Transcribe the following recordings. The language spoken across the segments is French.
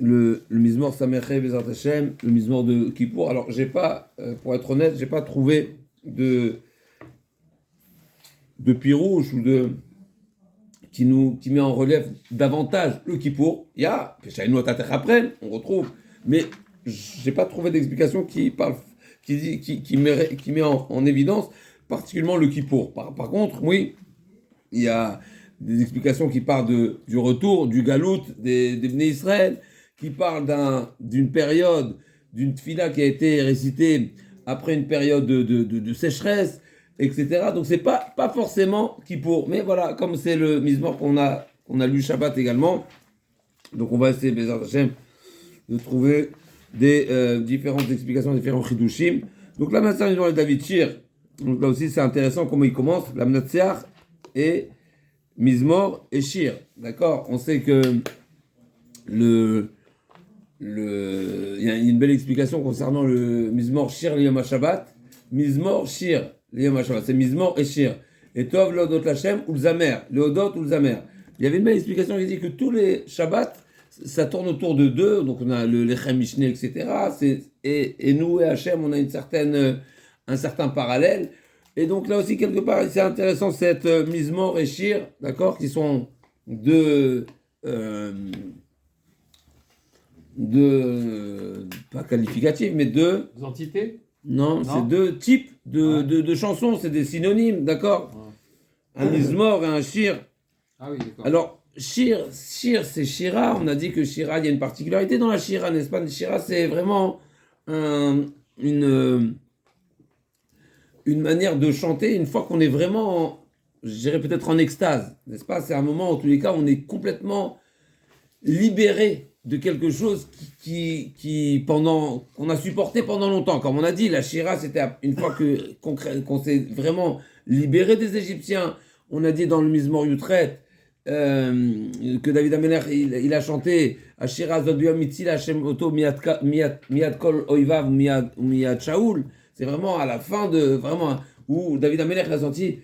le Mizmor Sameche Bezrat Hashem, le Mizmor de Kippour. Alors, pour être honnête, j'ai pas trouvé de pirouche qui met en relief davantage le Kippour. Il y a Peshaïnou après, on retrouve, mais j'ai pas trouvé d'explication qui met en évidence particulièrement le Kippour. Par contre, oui, il y a des explications qui parlent du retour, du galout des Bnei Israël, qui parlent d'une période, d'une tfila qui a été récitée après une période de sécheresse, etc. Donc c'est pas forcément Kippour. Mais voilà, comme c'est le Mizmor qu'on a lu Shabbat également, donc on va essayer, Bezrat Hashem, de trouver des différentes explications, différents chidushim. Donc là maintenant, ils ont le David Shir. Donc là aussi, c'est intéressant comment il commence. La Mnatsiach et Mizmor et Shir. D'accord. On sait que il y a une belle explication concernant le Mizmor Shir Liyom HaShabbat. Mizmor Shir Liyom HaShabbat. C'est Mizmor et Shir. Et Tov Leodot Lachem ou Zamer. Leodot ou Zamer. Il y avait une belle explication qui dit que tous les Shabbats, ça tourne autour de deux. Donc on a le Lechem Mishneh, etc. Et nous et Hachem, on a un certain parallèle. Et donc là aussi, quelque part, c'est intéressant cette Mizmor et Shir, d'accord, qui sont deux pas qualificatifs, mais deux entités. Non, c'est deux types de chansons, c'est des synonymes, d'accord. Un Mizmor et un Shir. Ah oui, d'accord. Alors, Shir, c'est Shira. On a dit que Shira, il y a une particularité dans la Shira, n'est-ce pas? Shira, c'est vraiment une manière de chanter une fois qu'on est vraiment, je dirais peut-être en extase, n'est-ce pas? C'est un moment, en tous les cas, où on est complètement libéré de quelque chose qu'on a supporté pendant longtemps. Comme on a dit, la Shira, c'était une fois qu'on s'est vraiment libéré des Égyptiens. On a dit dans le Mizmor Yutret que David Ameler, il a chanté à Shira Zod Biyom Mitzil Hashem Oto Miyad Kol Oivav Miyad Shaul. C'est vraiment à la fin où David Ameler a senti,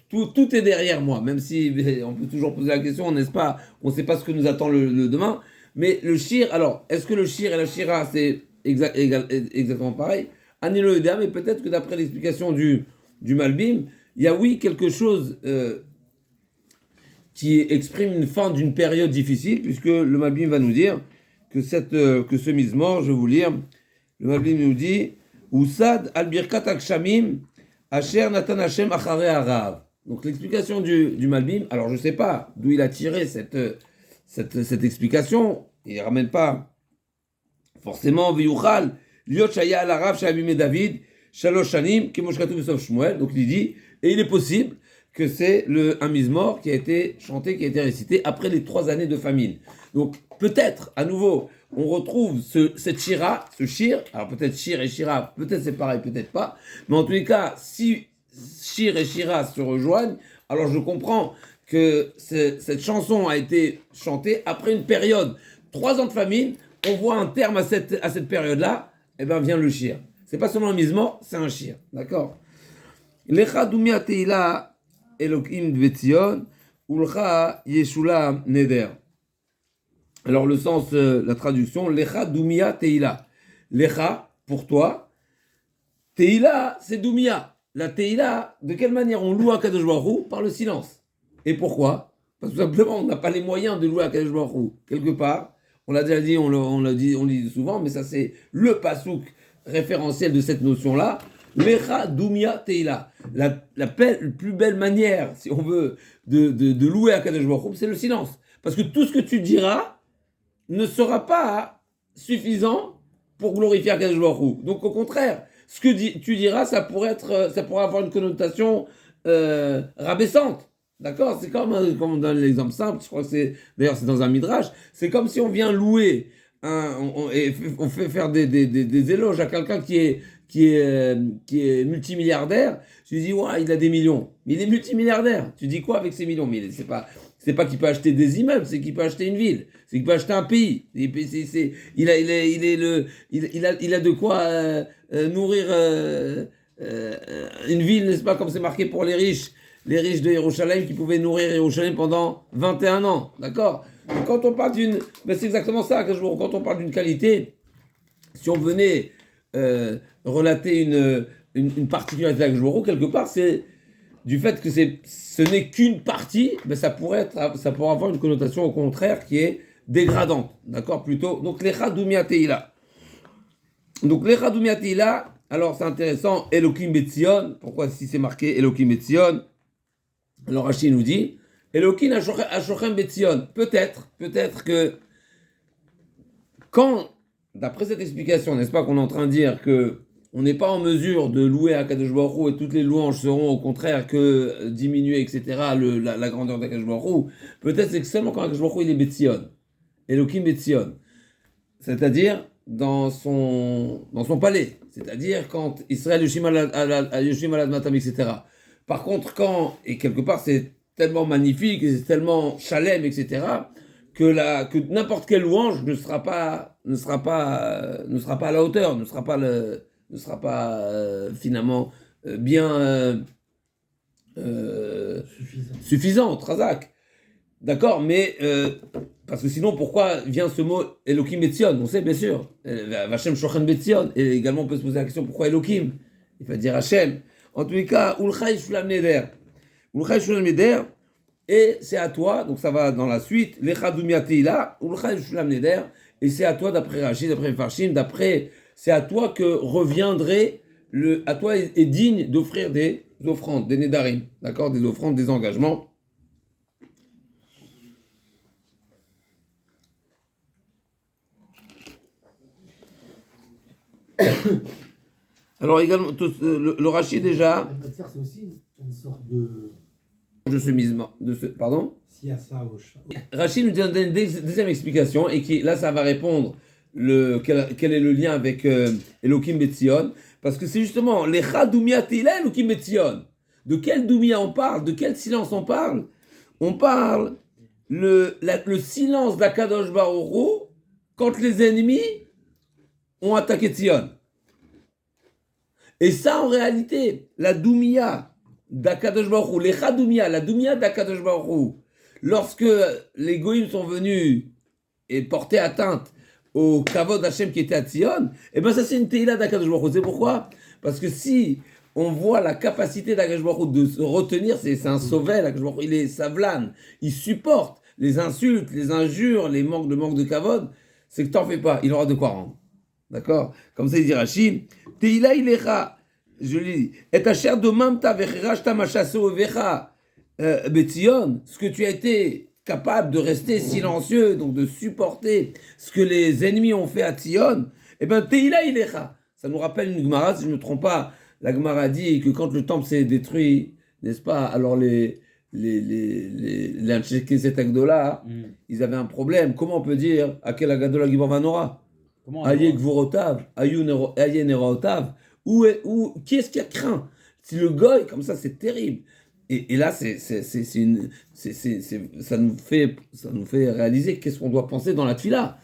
tout est derrière moi, même si on peut toujours poser la question, n'est-ce pas, on ne sait pas ce que nous attend le demain. Mais le shir, alors, est-ce que le shir et la shira, c'est exactement pareil? Anilo Edea, mais peut-être que d'après l'explication du Malbim, il y a oui quelque chose qui exprime une fin d'une période difficile, puisque le Malbim va nous dire que ce Mizmor, je vais vous lire, le Malbim nous dit Usad al-Birkat al-Kshamim Asher Natan Hashem Achare Arav. Donc l'explication du Malbim, alors je ne sais pas d'où il a tiré cette explication, il ne ramène pas forcément Viyuchal, Liot Shaya al-Arav Shabim David, Shalosh Shanim, Kimosh Katuv Besov Shmuel. Donc il dit, et il est possible que c'est un Mizmor qui a été chanté, qui a été récité après les 3 années de famine. Donc peut-être, à nouveau, on retrouve cette shira, ce shir, alors peut-être shir et shira, peut-être c'est pareil, peut-être pas, mais en tous les cas, si shir et shira se rejoignent, alors je comprends que cette chanson a été chantée après une période, 3 ans de famine, on voit un terme à cette période-là, et bien vient le shir. C'est pas seulement un Mizmor, c'est un shir, d'accord? Lecha dumia teila Elokim dvetzion, ulcha yeshula neder. Alors le sens, la traduction, Lecha Dumia Teila. Lecha, pour toi. Teila, c'est Dumia. La Teila, de quelle manière on loue à Kadosh Baruch Hu? Par le silence. Et pourquoi? Parce que tout simplement, on n'a pas les moyens de louer à Kadosh Baruch Hu. Quelque part, on l'a déjà dit, on le dit souvent, mais ça c'est le pasouk référentiel de cette notion-là. Lecha Dumia Teila. La plus belle manière, si on veut, de louer à Kadosh Baruch Hu, c'est le silence. Parce que tout ce que tu diras ne sera pas suffisant pour glorifier Akadosh Baruch Hu. Donc au contraire, ce que tu diras, ça pourrait avoir une connotation rabaissante. D'accord? C'est comme on donne l'exemple simple, je crois que d'ailleurs c'est dans un midrash, c'est comme si on vient louer, on fait faire des éloges à quelqu'un qui est multimilliardaire. Tu dis, ouais, il a des millions. Mais il est multimilliardaire. Tu dis quoi avec ces millions? Mais c'est pas qu'il peut acheter des immeubles, c'est qu'il peut acheter une ville, c'est qu'il peut acheter un pays. Il a de quoi nourrir une ville, n'est-ce pas, comme c'est marqué pour les riches de Jérusalem qui pouvaient nourrir Jérusalem pendant 21 ans, d'accord? Quand on parle d'une... Ben c'est exactement ça, quand on parle d'une qualité, si on venait relater une particularité d'Akashbourou, quelque part, c'est du fait que ce n'est qu'une partie, ben ça pourrait avoir une connotation au contraire qui est dégradante, d'accord, plutôt. Donc, l'Echa Doumia Teila. Donc, l'Echa Doumia Teila, alors c'est intéressant, Elohim Betzion, pourquoi si c'est marqué Elohim Betzion? Alors, Rashi nous dit, Elohim Ashochem Betzion. Peut-être que quand, d'après cette explication, n'est-ce pas qu'on est en train de dire que on n'est pas en mesure de louer Akadosh Baruch Hu et toutes les louanges seront au contraire que diminuer, etc., la grandeur d'Akadosh Baruch Hu. Peut-être c'est que seulement quand Akadosh Baruch Hu il est Betzion, Elohim Betzion, c'est-à-dire dans son palais, c'est-à-dire quand Israël Yoshim Alad Matam, etc. Par contre, et quelque part c'est tellement magnifique, c'est tellement chalem, etc., que n'importe quelle louange ne sera pas à la hauteur, ne sera pas finalement bien suffisante, Razak. D'accord, mais parce que sinon, pourquoi vient ce mot Elohim Betzion? On sait bien sûr, Vachem Shochen Betzion, et également on peut se poser la question pourquoi Elohim? Il va dire Hachem. En tous les cas, Ulchai Shulam Neder. Ulchai Shulam Neder, et c'est à toi, donc ça va dans la suite, Lecha Doumia Teila, Ulchai Shulam Neder, et c'est à toi, d'après Rashi, d'après Farshim, c'est à toi que reviendrait, à toi est digne d'offrir des offrandes, des Nedarim, d'accord, des offrandes, des engagements. Alors également, le Rashi déjà. La matière, c'est aussi une sorte de. Pardon. S'il y a ça au chat. Rashi nous donne une deuxième explication et qui là ça va répondre quel est le lien avec Elohim Betzion, parce que c'est justement les Doumia Teila Elohim Betzion. De quel Doumia on parle? De quel silence on parle? On parle le silence d'Akadosh Baruch Hu quand les ennemis ont attaqué Tzion. Et ça, en réalité, la Doumia d'Akadosh Baruch Hu, l'Echa Doumia, la Doumia d'Akadosh Baruch Hu, lorsque les Goïms sont venus et porter atteinte au Kavod Hashem qui était à Tzion, et bien ça c'est une Teila d'Akadosh Baruch Hu. C'est pourquoi? Parce que si on voit la capacité d'Akadosh Baruch Hu de se retenir, c'est un sauvel, Akadosh Baruch Hu, il est savlan, il supporte les insultes, les injures, le manque de Kavod, c'est que t'en fais pas, il aura de quoi rendre. D'accord? Comme ça il dit Rashi, Teila ilecha, je lis, et ta chair de mamta vechirashta machaso vecha betzion, ce que tu as été capable de rester silencieux, donc de supporter ce que les ennemis ont fait à Tzion, eh bien Teila ilecha. Ça nous rappelle une Gemara, si je ne me trompe pas, la Gemara dit que quand le temple s'est détruit, n'est-ce pas, alors les Agdola, ils avaient un problème. Comment on peut dire à quel Agadola Gibor Vanora? Aye Gvorotav, Aye Neraotav, qui est-ce qui a craint? Si le goy, comme ça, c'est terrible. Et là, ça nous fait réaliser qu'est-ce qu'on doit penser dans la tfila.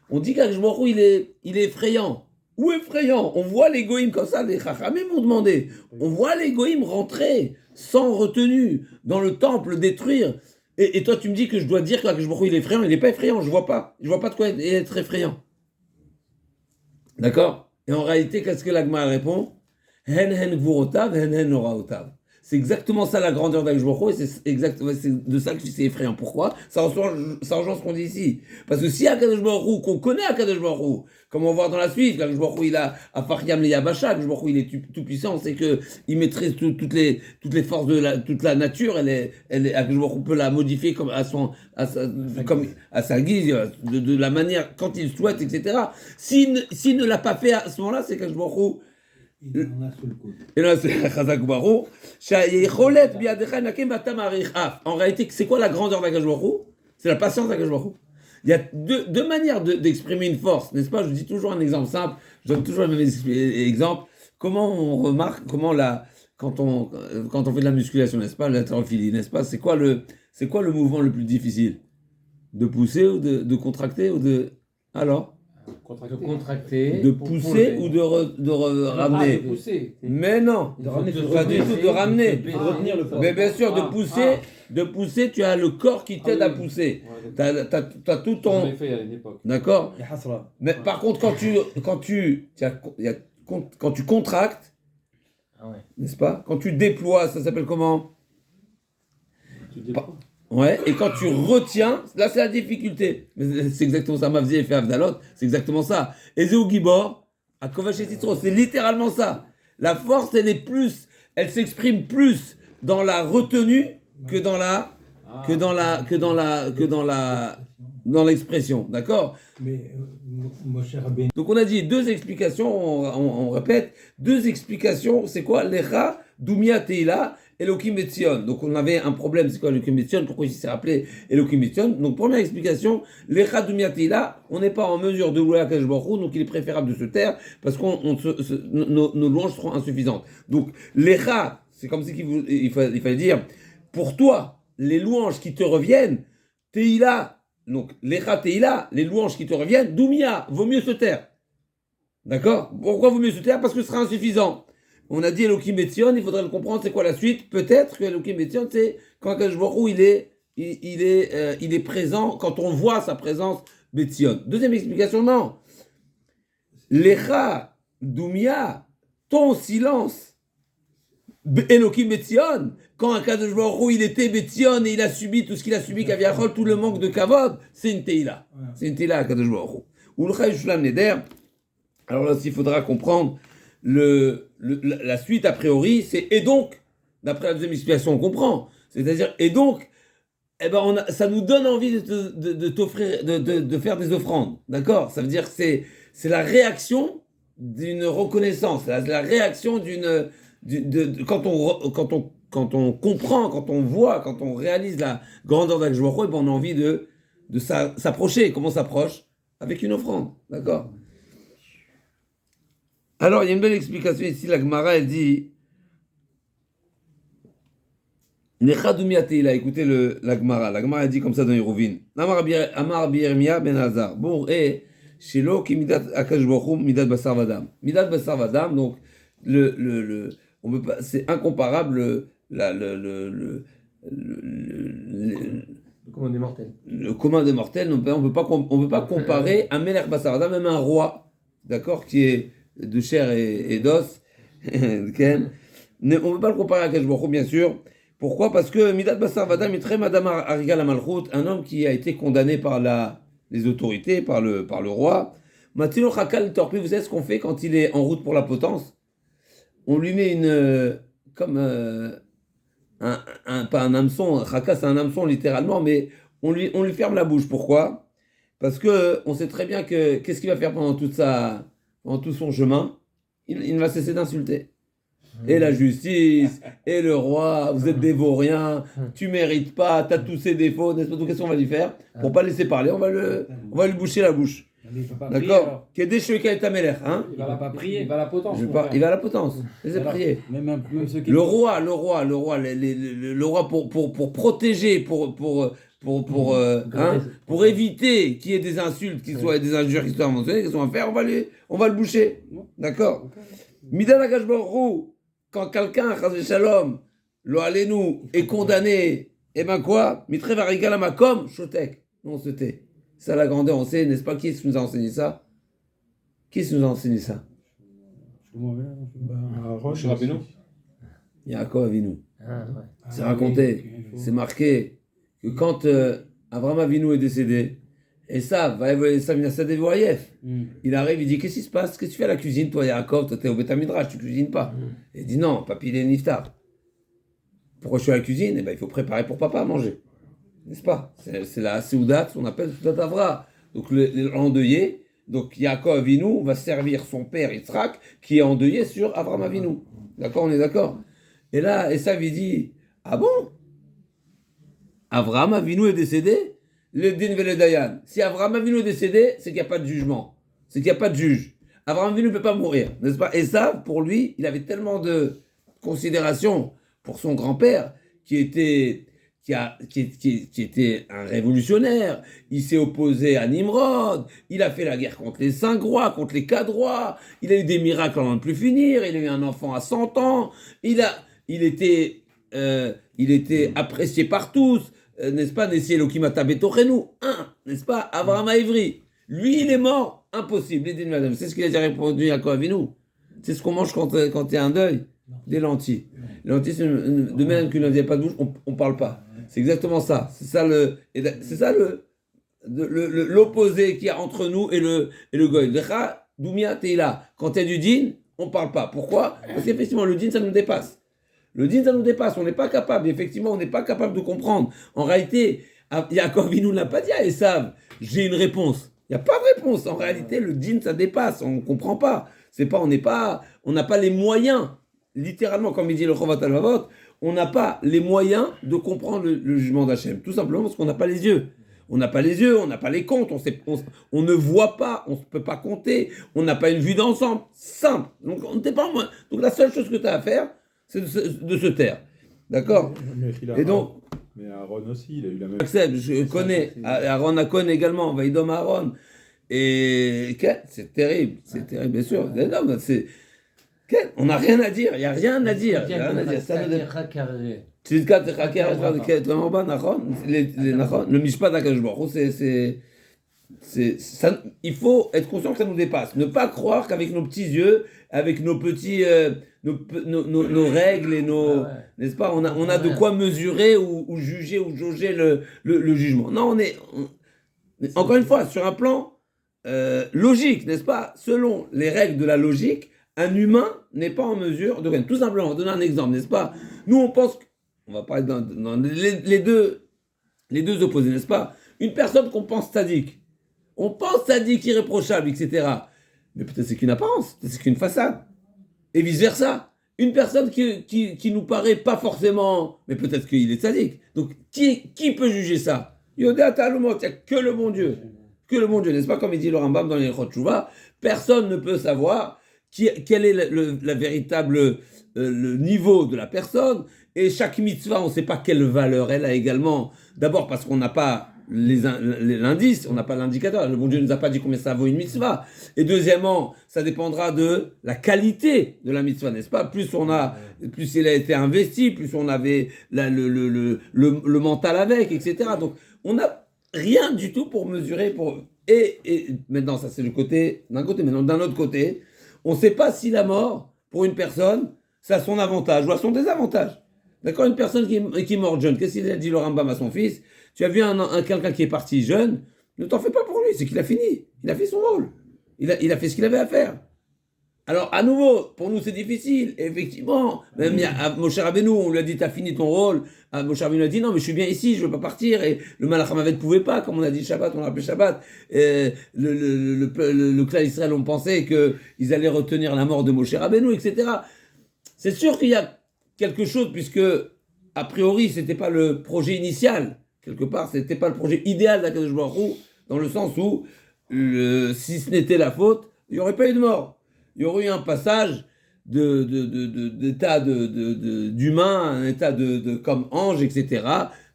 On dit qu'Akashborou, il est effrayant. Où effrayant? On voit les goïms comme ça, les chachamim m'ont demandé. On voit les goïms rentrer sans retenue dans le temple, détruire. Et toi, tu me dis que je dois dire qu'Akashborou, il est effrayant. Il n'est pas effrayant, je vois pas de quoi être effrayant. D'accord? Et en réalité, qu'est-ce que l'Agma répond? Hen hen gvurotav, hen hen noraotav. C'est exactement ça la grandeur d'Akashborou, et c'est de ça que c'est effrayant. Pourquoi? Ça rejoint ce qu'on dit ici. Parce que si Akashborou, qu'on connaît Akashborou, comme on va voir dans la suite, Akashborou il a Afariam le Yabasha, Akashborou il est tout puissant, c'est que il maîtrise toutes les forces de toute la nature, Akashborou peut la modifier comme à sa guise, de la manière quand il souhaite, etc. S'il ne l'a pas fait à ce moment-là, c'est qu'Akashborou Il en a sous le coude. En réalité, c'est quoi la grandeur d'Akashborou? C'est la patience d'Akashborou. Il y a deux manières d'exprimer une force, n'est-ce pas? Je dis toujours un exemple simple, je donne toujours le même exemple. Comment on remarque, quand on fait de la musculation, n'est-ce pas, l'haltérophilie, n'est-ce pas? C'est quoi le mouvement le plus difficile? De pousser ou de contracter ou de... Alors? contracter. De pour pousser lever. ou de ramener. de pousser. Mais non, De ramener, pas du tout de ramener. de retenir le poids. Mais bien sûr, de pousser, tu as le corps qui t'aide à pousser. T'as tout On ton... l'avait fait à une époque. D'accord. Et hasra. Mais par contre, quand tu contractes, Ah ouais. n'est-ce pas? Quand tu déploies, ça s'appelle comment? Tu dépends. Ouais, et quand tu retiens, là c'est la difficulté. Mais c'est exactement ça, Mavzi et fait Avdalot, c'est exactement ça. Ezeu Gibor, à Kovache et Titro, c'est littéralement ça. La force, elle s'exprime plus dans la retenue que dans l'expression, d'accord? Mais, mon cher Rabbeinu, Donc on a dit deux explications, on répète, deux explications, c'est quoi? Lecha, Dumia Teila, Elohim Etzion. Donc on avait un problème, c'est quoi Elohim Etzion? Pourquoi il s'est rappelé Elohim Etzion? Donc première explication, Lecha, Dumia Teila, on n'est pas en mesure de louer Akadosh Baruch Hu, donc il est préférable de se taire, parce que nos louanges seront insuffisantes. Donc Lecha, c'est comme si il fallait dire, pour toi, les louanges qui te reviennent, Teila, donc, Lecha Teila, les louanges qui te reviennent, Doumia, vaut mieux se taire. D'accord? Pourquoi vaut mieux se taire? Parce que ce sera insuffisant. On a dit Elohim Etzion, il faudrait le comprendre, c'est quoi la suite? Peut-être que Elohim Etzion, c'est quand Akadosh Baruch Hu, il est présent, quand on voit sa présence Betzion. Deuxième explication, non. Lecha, Doumia, ton silence, Elohim Betzion, quand Akadosh Baruch Hu, il était Betzion et il a subi tout ce qu'il a subi, Kaviachol, tout le manque de Kavod, c'est une Teila. C'est une Teila Akadosh Baruch Hu. Ou le Chaï Shulam Neder, alors là, il faudra comprendre la suite a priori, c'est et donc, d'après la deuxième explication, on comprend. C'est-à-dire, et donc, eh ben ça nous donne envie de t'offrir, de faire des offrandes. D'accord? Ça veut dire que c'est la réaction d'une reconnaissance, la réaction quand on comprend, quand on voit, quand on réalise la grandeur d'Akadosh Baruch Hu, eh ben on a envie de s'approcher. Comment on s'approche? Avec une offrande. D'accord? Alors, il y a une belle explication ici. La Gemara, elle dit écoutez la Gemara. La Gemara, elle dit comme ça dans Yeruvin. Amar Birmia ben Hazar. Bon, et Shelo ki midat Akadosh Baruch Hu midat basar vadam. Midat basar vadam, donc on peut pas, c'est incomparable le commun des mortels. Le commun des mortels, on peut pas comparer un Melech basar vadam, même un roi, d'accord, qui est de chair et d'os. On ne peut pas le comparer à Akadosh Baruch Hu, bien sûr. Pourquoi? Parce que Midat Basar Vadam est très Madame Arigal Amalchut, un homme qui a été condamné par les autorités, par le roi. Matino Chakal Torpi, vous savez ce qu'on fait quand il est en route pour la potence? On lui met pas un hameçon, Chaka c'est un hameçon littéralement, mais on lui ferme la bouche. Pourquoi? Parce que on sait très bien que qu'est-ce qu'il va faire pendant tout son chemin? Il ne va cesser d'insulter. Et la justice, et le roi, vous êtes des vauriens, tu mérites pas, t'as tous ces défauts, n'est-ce pas? Donc qu'est-ce qu'on va lui faire? Pour pas laisser parler, on va lui boucher la bouche. Il peut pas D'accord? Qu'est-ce que ta mère, hein? Il va pas prier, il va à la potence. Il va à la potence. Laissez prier. Même ceux qui... Le roi, pour protéger, pour éviter qu'il y ait des insultes, des injures qui soient mentionnées, qu'est-ce qu'on va faire? On va le boucher. D'accord? Midat Akadosh Baruch Hu, quand quelqu'un, Chas Shalom, lo alenu, est condamné, et ben quoi? Mitre varigal amakom, shotek. On se tait. Ça, la grandeur, on sait, n'est-ce pas? Qui nous a enseigné ça? Qui nous a enseigné ça? Chez Rabbeinu. Yaakov Avinu. Ah, ouais. C'est raconté, c'est marqué que quand Avraham Avinu est décédé, Esav il arrive, il dit qu'est-ce qui se passe? Qu'est-ce que tu fais à la cuisine, toi, Yaakov? Toi, t'es au Beth Midrash, tu cuisines pas. Il dit non, papy, il est niftar. Pourquoi je suis à la cuisine? Eh ben, il faut préparer pour papa à manger. N'est-ce pas? C'est la Seudat, on appelle Seudat Avra. Donc, l'endeuillé, donc Yaakov Avinu va servir son père Yitzhak, qui est endeuillé sur Avraham Avinu. D'accord, on est d'accord? Et là, Esav, il dit ah bon? Avraham Avinu est décédé? Le din ve le dayan. Si Avraham Avinu est décédé, c'est qu'il n'y a pas de jugement. C'est qu'il n'y a pas de juge. Avraham Avinu ne peut pas mourir, n'est-ce pas? Et ça, pour lui, il avait tellement de considération pour son grand-père, qui qui était un révolutionnaire. Il s'est opposé à Nimrod. Il a fait la guerre contre les 5 rois, contre les 4 rois. Il a eu des miracles à n'en plus finir. Il a eu un enfant à 100 ans. Il était apprécié par tous. N'est-ce pas, Nessi Elokimata Betorenu, n'est-ce pas, Abraham Ivry. Lui, il est mort. Impossible. C'est ce qu'il a déjà répondu à Avinu. C'est ce qu'on mange quand il y a un deuil. Des lentilles. Les lentilles, de même qu'il n'y a pas de bouche, on ne parle pas. C'est exactement ça. C'est ça l'opposé qu'il y a entre nous et le goy. Doumia Teila. Quand il y a du din, on ne parle pas. Pourquoi? Parce qu'effectivement, le din, ça nous dépasse. Le din, ça nous dépasse. On n'est pas capable. Effectivement, on n'est pas capable de comprendre. En réalité, Yaakov Avinu ne l'a pas dit à Esav. J'ai une réponse. Il n'y a pas de réponse. En réalité, le din, ça dépasse. On ne comprend pas. On n'a pas les moyens. Littéralement, comme il dit le Chovat Alvavot, on n'a pas les moyens de comprendre le jugement d'Hachem. Tout simplement parce qu'on n'a pas les yeux. On n'a pas les yeux, on n'a pas les comptes, on ne voit pas, on ne peut pas compter, on n'a pas une vue d'ensemble. Simple. Donc, on n'était pas moins. Donc, la seule chose que tu as à faire, c'est de se taire. D'accord? Et donc. Mais Aaron aussi, il a eu la même. Je connais. Aaron Akon également, Vaïdom Aaron. Et c'est terrible, bien sûr. Non, on n'a rien à dire, il n'y a rien à dire. Le Mishpat d'Akadosh Baruch Hu, il faut être conscient que ça nous dépasse. Ne pas croire qu'avec nos petits yeux, avec nos petits, nos règles et n'est-ce pas, on a de quoi mesurer ou juger ou jauger le jugement. Non, encore une fois, sur un plan logique, n'est-ce pas, selon les règles de la logique, un humain n'est pas en mesure de rien. Tout simplement, on va donner un exemple, n'est-ce pas? Nous, on pense, on va parler dans les deux opposés, n'est-ce pas? Une personne qu'on pense sadique, on pense sadique, irréprochable, etc. Mais peut-être c'est qu'une apparence, peut-être c'est qu'une façade. Et vice-versa. Une personne qui nous paraît pas forcément, mais peut-être qu'il est sadique. Donc, qui peut juger ça? Yodéa Talumot, il n'y a que le bon Dieu. Que le bon Dieu, n'est-ce pas? Comme il dit le Rambam dans les Chot Shuvah, personne ne peut savoir quel est le véritable le niveau de la personne, et chaque mitzvah, on ne sait pas quelle valeur elle a également. D'abord parce qu'on n'a pas l'indice, on n'a pas l'indicateur. Le bon Dieu ne nous a pas dit combien ça vaut une mitzvah. Et deuxièmement, ça dépendra de la qualité de la mitzvah, n'est-ce pas? Plus il a été investi, plus on avait le mental avec, etc. Donc, on n'a rien du tout pour mesurer. Et maintenant, ça c'est le côté d'un côté. Maintenant, d'un autre côté, on ne sait pas si la mort, pour une personne, ça a son avantage ou a son désavantage. D'accord? Une personne qui est morte jeune, qu'est-ce qu'il a dit le Rambam à son fils? Tu as vu quelqu'un qui est parti jeune, ne t'en fais pas pour lui, c'est qu'il a fini. Il a fait son rôle. Il a fait ce qu'il avait à faire. Alors, à nouveau, pour nous, c'est difficile. Effectivement, même à Moshe Rabbeinu, on lui a dit, t'as fini ton rôle. Moshe Rabbeinu a dit, non, mais je suis bien ici, je ne veux pas partir. Et le Malach HaMavet ne pouvait pas, comme on a dit Shabbat, on l'a appelé Shabbat. Le clan Israël, on pensait qu'ils allaient retenir la mort de Moshe Rabbeinu, etc. C'est sûr qu'il y a quelque chose, puisque, a priori, ce n'était pas le projet initial. Quelque part, ce n'était pas le projet idéal d'Akadosh Baruch Hu, dans le sens où, si ce n'était la faute, il n'y aurait pas eu de mort. Il y aurait eu un passage d'état d'humain, un état comme ange, etc.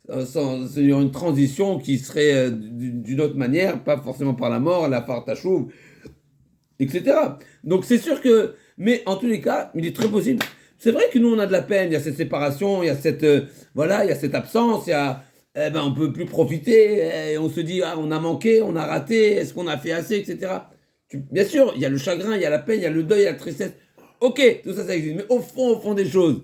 Il y aurait une transition qui serait d'une autre manière, pas forcément par la mort, la fartachouv, etc. Donc c'est sûr que, mais en tous les cas, il est très possible. C'est vrai que nous on a de la peine, il y a cette séparation, il y a cette absence, on peut plus profiter, et on se dit on a manqué, on a raté, est-ce qu'on a fait assez, etc. Bien sûr, il y a le chagrin, il y a la peine, il y a le deuil, il y a la tristesse. Ok, tout ça, ça existe. Mais au fond des choses,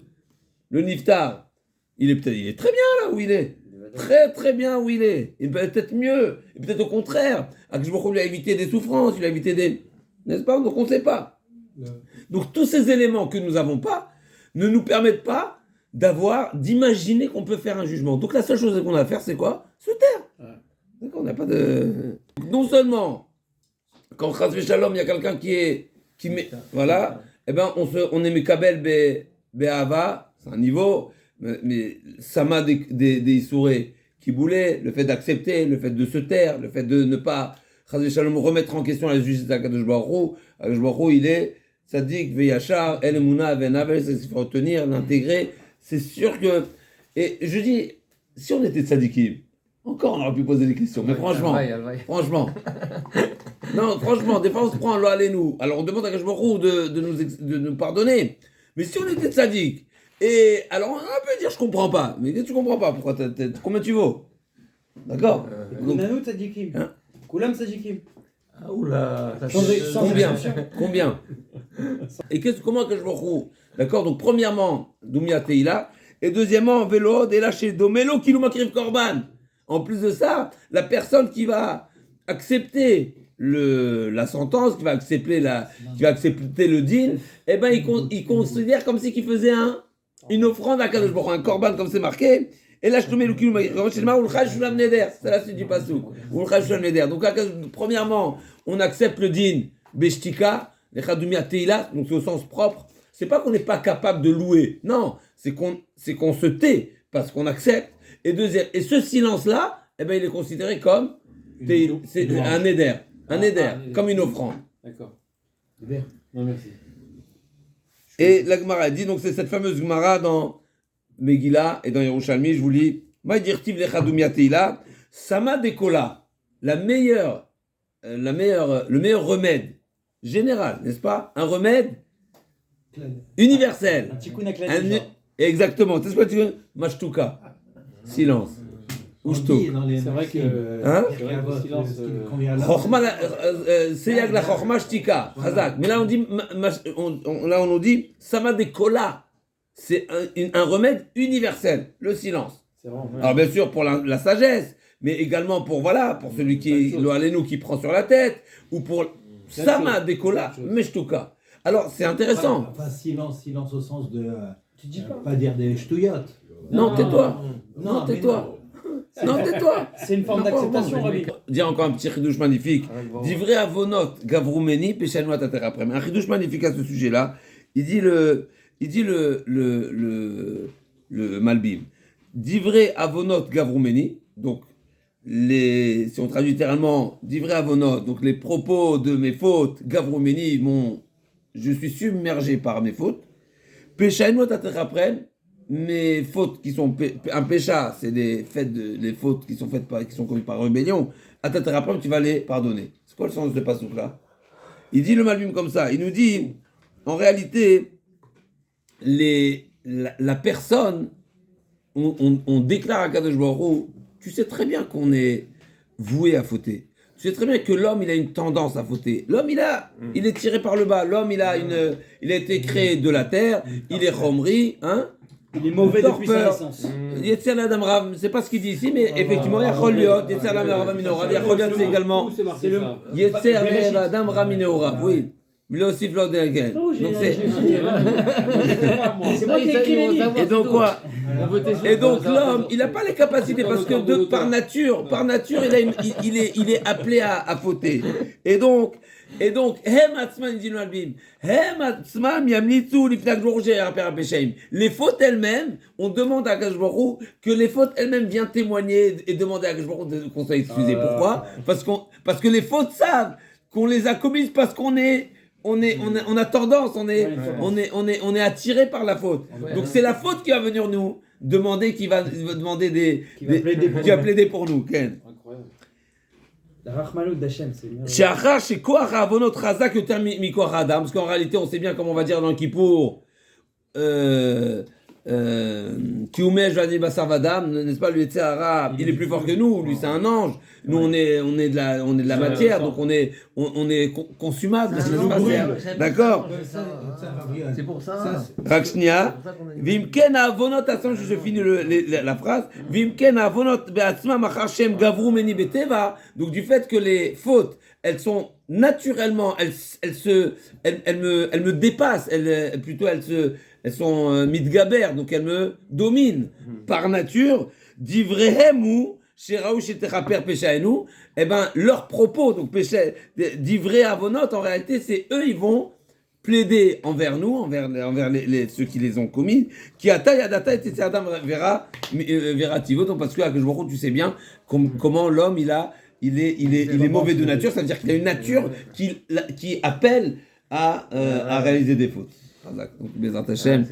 le niftar, il est très bien là où il est. Très, très bien où il est. Et peut-être mieux. Et peut-être au contraire. Akadosh Baruch Hu lui a évité des souffrances, il lui a évité des... N'est-ce pas? Donc on ne sait pas. Donc tous ces éléments que nous n'avons pas ne nous permettent pas d'imaginer qu'on peut faire un jugement. Donc la seule chose qu'on a à faire, c'est quoi? Se taire. D'accord, on n'a pas de... Non seulement... Quand Chas V'Shalom, il y a quelqu'un voilà, on est Mekabel Be'ava, c'est un niveau, mais Sama des Issourés qui voulait, le fait d'accepter, le fait de se taire, le fait de ne pas, Chas V'Shalom, remettre en question la justice d'Akadosh Baruch Hu. Akadosh Baruch Hu, il est Tzadik Ve'Yachar, El Emunah Ve'Navel, c'est ce qu'il faut retenir, l'intégrer. C'est sûr que, et je dis, si on était tzadikim, encore on aurait pu poser des questions, mais franchement, non, franchement, des fois on se prend l'eau à nous. Alors on demande à Kajborou de nous pardonner. Mais si on était tzaddik, et alors on peut dire je comprends pas, mais tu comprends pas, pourquoi combien tu vaux? D'accord? Donc, Kunanu tzadikim. Hein? Kulam tzadikim. Ah, oula. Combien? Et comment Kajborou? D'accord? Donc premièrement, Doumia Teila, et deuxièmement, Vélo, et lâché Domelo, Kiloumakriv Korban. En plus de ça, la personne qui va accepter la sentence, qui va accepter le din, eh ben il considère comme si qu'il faisait une offrande à Kadosh Baruch Hu, un korban comme c'est marqué. Et là, je te mets le kilomètre. C'est la suite du passou. Donc, premièrement, on accepte le din beshtika, les chadoumia teila, donc c'est au sens propre. C'est pas qu'on n'est pas capable de louer. Non, c'est qu'on se tait parce qu'on accepte. Et deuxième, et ce silence-là, eh ben, il est considéré comme un éder. Un éder, comme une offrande. D'accord. Non, merci. Et la Gemara dit, donc c'est cette fameuse Gemara dans Megillah et dans Yerushalmi, je vous lis, Maïdirtiv lechadoumia teila, Sama dekola, le meilleur remède général, n'est-ce pas? Un remède universel. Un tikkun klal. Exactement. C'est ce que tu veux? Mashtuka. Silence. Ushtuk. C'est vrai que. Hein? C'est vrai que le silence. Seyag la chokhma shtika. Chazak. Mais là, on nous dit, Sama dekola. C'est un remède universel. Le silence. C'est vraiment. Alors, bien sûr, pour la sagesse, mais également pour celui qui est lo alenu qui prend sur la tête, ou pour Sama dekola, meshtuka. Alors, c'est intéressant. Enfin, silence au sens de. Tu dis pas dire des ch'touillottes. Non, tais-toi. Non, tais-toi. Non, tais-toi. C'est une forme d'acceptation, Rabbi. Dire encore un petit chidouche magnifique. Divrei avonot gavroumeni peshanou atater après. Un chidouche magnifique à ce sujet-là. Il dit le Malbim. Divrei avonot gavroumeni. Donc, si on traduit littéralement, divrei avonot, donc les propos de mes fautes, gavroumeni, je suis submergé par mes fautes. Peshanou atater après. Mes fautes qui sont un pécha, c'est les fautes qui sont commises par rébellion. À ta thérapeute, tu vas les pardonner. C'est quoi le sens de ce passage là? Il dit le Malbim comme ça. Il nous dit, en réalité, la personne, on déclare à Kadosh Baruch Hu, tu sais très bien qu'on est voué à fauter. Tu sais très bien que l'homme, il a une tendance à fauter. L'homme, il est tiré par le bas. L'homme, il a été créé de la terre. Il est chomri, hein? Il est mauvais depuis sa naissance. Yetzer Adam Rav, c'est pas ce qu'il dit ici, mais effectivement, il y a Choliot, Yetzer Adam Rav Minora. Il y a Choliot, c'est également Yetzer Adam Rav Minora. Oui. Mais là aussi, Flot Delgen. Donc C'est moi qui ai écrit les livres. et donc quoi? Et donc l'homme, il n'a pas les capacités parce que par nature, il est appelé à fauter. Et donc, Hem Atzman dit Malbim, Hem Atzman Yamlitzu Lifnak Jorge Rapper Peshaim. Les fautes elles-mêmes, on demande à Akash Baruch Hu que les fautes elles-mêmes viennent témoigner et demander à Akash Baruch Hu qu'on soit excusé. Pourquoi? Parce que les fautes savent qu'on les a commises parce qu'on a tendance, on est attiré par la faute. Donc c'est la faute qui va venir nous demander, qui va plaider pour nous. Ken. Incroyable. La Rachmanout d'Hachem, c'est bien. Sheachar shekoach ha'avonot chazak yoter mikoach ha'adam, parce qu'en réalité on sait bien comment on va dire dans le Kippour, Kiumej vani basar vadam, n'est-ce pas, le Yetzer Hara, il est plus fort que nous, lui c'est un ange. Nous on est de la matière, donc on est consumable. D'accord? C'est pour ça. Rakshnia, Vimken avonot, attends, je finis la phrase. Vimken avonot be'atzma machar shem gavru meni beteva. Donc du fait que les fautes, elles sont naturellement, elles me dépassent, elles sont midgaber, donc elles me dominent par nature. Divrehemu sheraou sheteraper peshaenu. Eh ben leurs propos, donc péché, divrei avonot, en réalité c'est eux, ils vont plaider envers nous, envers ceux qui les ont commis, qui ataï adata et adam vera tivo. Donc parce que à tu sais bien comment l'homme il est mauvais de nature, ça veut dire qu'il a une nature qui appelle à réaliser des fautes. Donc, Bezrat Hashem.